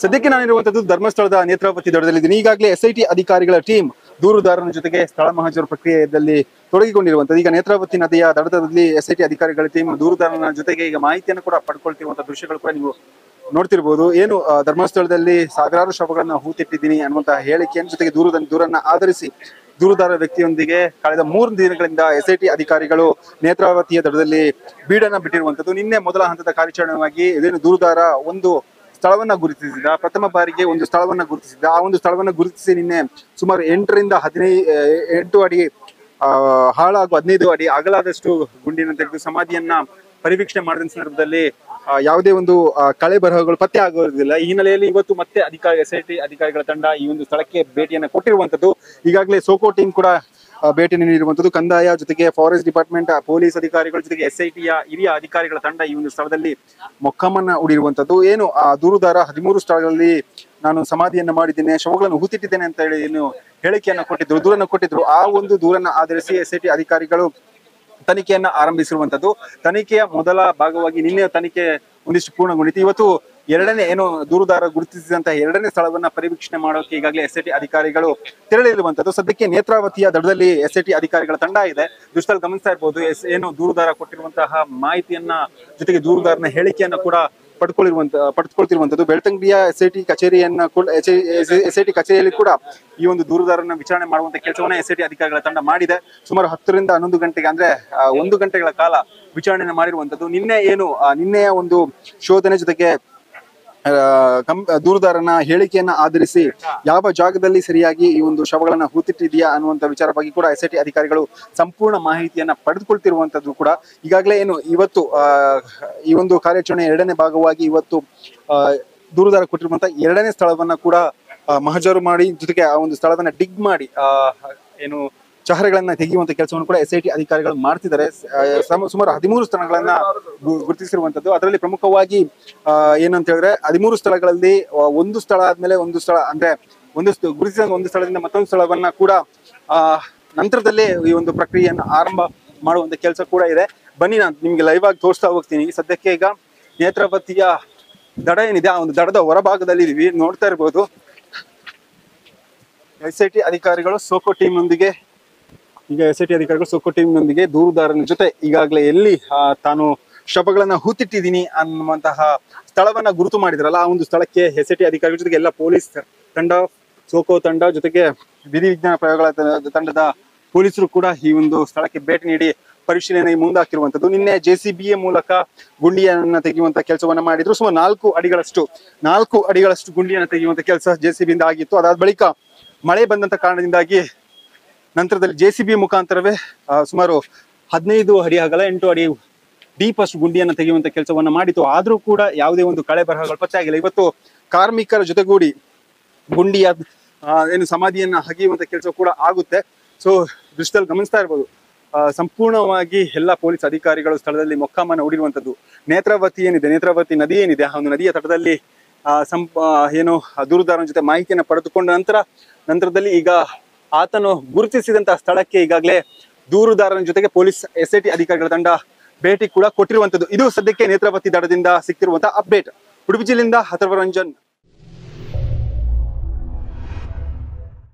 ಸದ್ಯಕ್ಕೆ ನಾನಿರುವಂತದ್ದು ಧರ್ಮಸ್ಥಳದ ನೇತ್ರಾವತಿ ದಡದಲ್ಲಿದ್ದೀನಿ. ಈಗಾಗಲೇ SIT ಅಧಿಕಾರಿಗಳ ಟೀಮ್ ದೂರುದಾರನ ಜೊತೆಗೆ ಸ್ಥಳ ಮಹಜರು ಪ್ರಕ್ರಿಯೆಯಲ್ಲಿ ತೊಡಗಿಕೊಂಡಿರುವಂತದ್ದು. ಈಗ ನೇತ್ರಾವತಿ ನದಿಯ ದಡದಲ್ಲಿ SIT ಅಧಿಕಾರಿಗಳ ಟೀಮ್ ದೂರುದಾರನ ಜೊತೆಗೆ ಈಗ ಮಾಹಿತಿಯನ್ನು ಕೂಡ ಪಡ್ಕೊಳ್ತಿರುವಂತಹ ದೃಶ್ಯಗಳು ಕೂಡ ನೀವು ನೋಡ್ತಿರ್ಬೋದು. ಏನು ಧರ್ಮಸ್ಥಳದಲ್ಲಿ ಸಾವಿರಾರು ಶವಗಳನ್ನ ಹೂತಿಟ್ಟಿದ್ದೀನಿ ಅನ್ನುವಂತಹ ಹೇಳಿಕೆಯನ್ನು ಜೊತೆಗೆ ದೂರನ್ನ ಆಧರಿಸಿ ದೂರುದಾರ ವ್ಯಕ್ತಿಯೊಂದಿಗೆ ಕಳೆದ 3 ದಿನಗಳಿಂದ SIT ಅಧಿಕಾರಿಗಳು ನೇತ್ರಾವತಿಯ ದಡದಲ್ಲಿ ಬೀಡನ್ನ ಬಿಟ್ಟಿರುವಂತದ್ದು. ನಿನ್ನೆ ಮೊದಲ ಹಂತದ ಕಾರ್ಯಾಚರಣೆಯಾಗಿ ಇದೇನು ದೂರುದಾರ ಒಂದು ಸ್ಥಳವನ್ನ ಗುರುತಿಸಿದ, ಪ್ರಥಮ ಬಾರಿಗೆ ಒಂದು ಸ್ಥಳವನ್ನ ಗುರುತಿಸಿದ. ಆ ಒಂದು ಸ್ಥಳವನ್ನ ಗುರುತಿಸಿ ನಿನ್ನೆ ಸುಮಾರು 8 ರಿಂದ 8 ಅಡಿ ಆಳ ಹಾಗೂ 15 ಅಡಿ ಅಗಲದಷ್ಟು ಗುಂಡಿನ ತೆಗೆದು ಸಮಾಧಿಯನ್ನ ಪರಿವೀಕ್ಷಣೆ ಮಾಡಿದ ಸಂದರ್ಭದಲ್ಲಿ ಯಾವುದೇ ಒಂದು ಕಳೆ ಬರಹಗಳು ಪತ್ತೆ ಆಗೋದಿಲ್ಲ. ಈ ಹಿನ್ನೆಲೆಯಲ್ಲಿ ಇವತ್ತು ಮತ್ತೆ SIT ಅಧಿಕಾರಿಗಳ ತಂಡ ಈ ಒಂದು ಸ್ಥಳಕ್ಕೆ ಭೇಟಿಯನ್ನ ಕೊಟ್ಟಿರುವಂತದ್ದು. ಈಗಾಗಲೇ ಸೋಕೋ ಟೀಮ್ ಕೂಡ ಭೇಟಿಯನ್ನು ನೀಡಿರುವಂತದ್ದು. ಕಂದಾಯ ಜೊತೆಗೆ ಫಾರೆಸ್ಟ್ ಡಿಪಾರ್ಟ್ಮೆಂಟ್, ಪೊಲೀಸ್ ಅಧಿಕಾರಿಗಳ ಜೊತೆಗೆ SITಯ ಹಿರಿಯ ಅಧಿಕಾರಿಗಳ ತಂಡ ಈ ಒಂದು ಸ್ಥಳದಲ್ಲಿ ಮೊಕ್ಕಮನ್ನ ಹೂಡಿರುವಂತದ್ದು. ಏನು ದೂರುದಾರ 13 ಸ್ಥಳಗಳಲ್ಲಿ ನಾನು ಸಮಾಧಿಯನ್ನ ಮಾಡಿದ್ದೇನೆ, ಶವಗಳನ್ನು ಹೂತಿಟ್ಟಿದ್ದೇನೆ ಅಂತ ಹೇಳಿ ಏನು ಹೇಳಿಕೆಯನ್ನ ಕೊಟ್ಟಿದ್ರು, ದೂರನ್ನ ಕೊಟ್ಟಿದ್ರು. ಆ ಒಂದು ದೂರನ್ನ ಆಧರಿಸಿ SIT ಅಧಿಕಾರಿಗಳು ತನಿಖೆಯನ್ನ ಆರಂಭಿಸಿರುವಂತದ್ದು. ತನಿಖೆಯ ಮೊದಲ ಭಾಗವಾಗಿ ನಿನ್ನೆ ತನಿಖೆ ಒಂದಿಷ್ಟು ಪೂರ್ಣಗೊಂಡಿತ್ತು. ಇವತ್ತು ಎರಡನೇ ಏನು ದೂರುದಾರ ಗುರುತಿಸಿದಂತಹ 2ನೇ ಸ್ಥಳವನ್ನ ಪರಿವೀಕ್ಷಣೆ ಮಾಡೋಕೆ ಈಗಾಗಲೇ SIT ಅಧಿಕಾರಿಗಳು ತೆರಳಿರುವಂತದ್ದು. ಸದ್ಯಕ್ಕೆ ನೇತ್ರಾವತಿಯ ದಡದಲ್ಲಿ SIT ಅಧಿಕಾರಿಗಳ ತಂಡ ಇದೆ. ದೃಶ್ಯದಲ್ಲಿ ಗಮನಿಸ್ತಾ ಇರ್ಬೋದು. ಏನು ದೂರುದಾರ ಕೊಟ್ಟಿರುವಂತಹ ಮಾಹಿತಿಯನ್ನ ಜೊತೆಗೆ ದೂರುದಾರನ ಹೇಳಿಕೆಯನ್ನ ಕೂಡ ಪಡೆದುಕೊಳ್ತಿರುವಂತದ್ದು. ಬೆಳ್ತಂಗಡಿಯ SIT ಕಚೇರಿಯನ್ನ SIT ಕಚೇರಿಯಲ್ಲಿ ಕೂಡ ಈ ಒಂದು ದೂರುದಾರನ ವಿಚಾರಣೆ ಮಾಡುವಂತ ಕೆಲಸವನ್ನ SIT ಅಧಿಕಾರಿಗಳ ತಂಡ ಮಾಡಿದೆ. ಸುಮಾರು 10 ರಿಂದ 11 ಗಂಟೆಗೆ ಅಂದ್ರೆ 1 ಗಂಟೆಗಳ ಕಾಲ ವಿಚಾರಣೆಯನ್ನು ಮಾಡಿರುವಂತದ್ದು. ನಿನ್ನೆಯ ಒಂದು ಶೋಧನೆ ಜೊತೆಗೆ ದೂರುದಾರನ ಹೇಳಿಕೆಯನ್ನ ಆಧರಿಸಿ ಯಾವ ಜಾಗದಲ್ಲಿ ಸರಿಯಾಗಿ ಈ ಒಂದು ಶವಗಳನ್ನ ಹೂತಿಟ್ಟಿದೆಯಾ ಅನ್ನುವಂತ ವಿಚಾರ ಬಗ್ಗೆ ಕೂಡ SIT ಅಧಿಕಾರಿಗಳು ಸಂಪೂರ್ಣ ಮಾಹಿತಿಯನ್ನ ಪಡೆದುಕೊಳ್ತಿರುವಂತದ್ದು ಕೂಡ ಈಗಾಗಲೇ ಏನು ಇವತ್ತು ಈ ಒಂದು ಕಾರ್ಯಾಚರಣೆ 2ನೇ ಭಾಗವಾಗಿ ಇವತ್ತು ದೂರುದಾರ ಕೊಟ್ಟಿರುವಂತಹ 2ನೇ ಸ್ಥಳವನ್ನ ಕೂಡ ಮಹಜರು ಮಾಡಿ ಜೊತೆಗೆ ಆ ಒಂದು ಸ್ಥಳವನ್ನ ಡಿಗ್ ಮಾಡಿ ಏನು ಚಹರೆಗಳನ್ನ ತೆಗೆಯುವಂತ ಕೆಲಸವನ್ನು ಕೂಡ SIT ಅಧಿಕಾರಿಗಳು ಮಾಡ್ತಿದ್ದಾರೆ. ಸುಮಾರು 13 ಸ್ಥಳಗಳನ್ನ ಗುರುತಿಸಿರುವಂತದ್ದು. ಅದರಲ್ಲಿ ಪ್ರಮುಖವಾಗಿ ಏನಂತ ಹೇಳಿದ್ರೆ 13 ಸ್ಥಳಗಳಲ್ಲಿ ಒಂದು ಸ್ಥಳ ಆದ್ಮೇಲೆ ಒಂದು ಸ್ಥಳ ಅಂದ್ರೆ ಗುರುತಿಸಿದ ಒಂದು ಸ್ಥಳದಿಂದ ಮತ್ತೊಂದು ಸ್ಥಳವನ್ನ ಕೂಡ ನಂತರದಲ್ಲೇ ಈ ಒಂದು ಪ್ರಕ್ರಿಯೆಯನ್ನು ಆರಂಭ ಮಾಡುವಂತ ಕೆಲಸ ಕೂಡ ಇದೆ. ಬನ್ನಿ, ನಾನು ನಿಮ್ಗೆ ಲೈವ್ ಆಗಿ ತೋರಿಸ್ತಾ ಹೋಗ್ತೀನಿ. ಸದ್ಯಕ್ಕೆ ಈಗ ನೇತ್ರಾವತಿಯ ದಡ ಏನಿದೆ ಆ ಒಂದು ದಡದ ಹೊರಭಾಗದಲ್ಲಿ ಇದೀವಿ. ನೋಡ್ತಾ ಇರ್ಬೋದು SIT ಅಧಿಕಾರಿಗಳು ಸೋಕೋ ಟೀಮ್ ನೊಂದಿಗೆ ದೂರುದಾರನ ಜೊತೆ ಈಗಾಗಲೇ ಎಲ್ಲಿ ತಾನು ಶವಗಳನ್ನ ಹೂತಿಟ್ಟಿದ್ದೀನಿ ಅನ್ನುವಂತಹ ಸ್ಥಳವನ್ನ ಗುರುತು ಮಾಡಿದ್ರಲ್ಲ ಆ ಒಂದು ಸ್ಥಳಕ್ಕೆ SIT ಅಧಿಕಾರಿಗಳ ಜೊತೆಗೆ ಎಲ್ಲ ಪೊಲೀಸ್ ತಂಡ, ಸೋಕೋ ತಂಡ ಜೊತೆಗೆ ವಿಧಿ ವಿಜ್ಞಾನ ಪ್ರಯೋಗಗಳ ತಂಡದ ಪೊಲೀಸರು ಕೂಡ ಈ ಒಂದು ಸ್ಥಳಕ್ಕೆ ಭೇಟಿ ನೀಡಿ ಪರಿಶೀಲನೆಗೆ ಮುಂದಾಕಿರುವಂತದ್ದು. ನಿನ್ನೆ JCBಯ ಮೂಲಕ ಗುಂಡಿಯನ್ನ ತೆಗೆಯುವಂತ ಕೆಲಸವನ್ನ ಮಾಡಿದ್ರು. ಸುಮಾರು 4 ಅಡಿಗಳಷ್ಟು ಗುಂಡಿಯನ್ನ ತೆಗೆಯುವಂತ ಕೆಲಸ JCB ಇಂದ ಆಗಿತ್ತು. ಅದಾದ ಬಳಿಕ ಮಳೆ ಬಂದಂತ ಕಾರಣದಿಂದಾಗಿ ನಂತರದಲ್ಲಿ JCB ಮುಖಾಂತರವೇ ಸುಮಾರು 15 ಅಡಿ ಅಗಲ 8 ಅಡಿ ಡೀಪ್ ಅಷ್ಟು ಗುಂಡಿಯನ್ನ ತೆಗೆಯುವಂತ ಕೆಲಸವನ್ನ ಮಾಡಿತು. ಆದ್ರೂ ಕೂಡ ಯಾವುದೇ ಒಂದು ಕಳೆ ಬರಹಗಳು ಪತ್ತೆ ಆಗಿಲ್ಲ. ಇವತ್ತು ಕಾರ್ಮಿಕರ ಜೊತೆಗೂಡಿ ಗುಂಡಿಯ ಏನು ಸಮಾಧಿಯನ್ನ ಹಗೆಯುವಂತ ಕೆಲಸ ಕೂಡ ಆಗುತ್ತೆ. ಸೊ ದೃಶ್ಯದಲ್ಲಿ ಗಮನಿಸ್ತಾ ಇರ್ಬೋದು. ಸಂಪೂರ್ಣವಾಗಿ ಎಲ್ಲ ಪೊಲೀಸ್ ಅಧಿಕಾರಿಗಳು ಸ್ಥಳದಲ್ಲಿ ಮೊಕ್ಕಾಮನ್ನ ಹೂಡಿರುವಂತದ್ದು. ನೇತ್ರಾವತಿ ನದಿ ಏನಿದೆ ಆ ಒಂದು ನದಿಯ ತಟದಲ್ಲಿ ಏನು ದೂರುದಾರನ ಜೊತೆ ಮಾಹಿತಿಯನ್ನ ಪಡೆದುಕೊಂಡ ನಂತರದಲ್ಲಿ ಈಗ ಆತನು ಗುರುತಿಸಿದಂತಹ ಸ್ಥಳಕ್ಕೆ ಈಗಾಗಲೇ ದೂರುದಾರನ ಜೊತೆಗೆ ಪೊಲೀಸ್ SIT ಅಧಿಕಾರಿಗಳ ತಂಡ ಭೇಟಿ ಕೂಡ ಕೊಟ್ಟಿರುವಂತದ್ದು. ಇದು ಸದ್ಯಕ್ಕೆ ನೇತ್ರಾವತಿ ದಡದಿಂದ ಸಿಕ್ತಿರುವಂತಹ ಅಪ್ಡೇಟ್. ಉಡುಪಿ ಜಿಲ್ಲೆಯಿಂದ ಅಥರ್ವ ರಂಜನ್.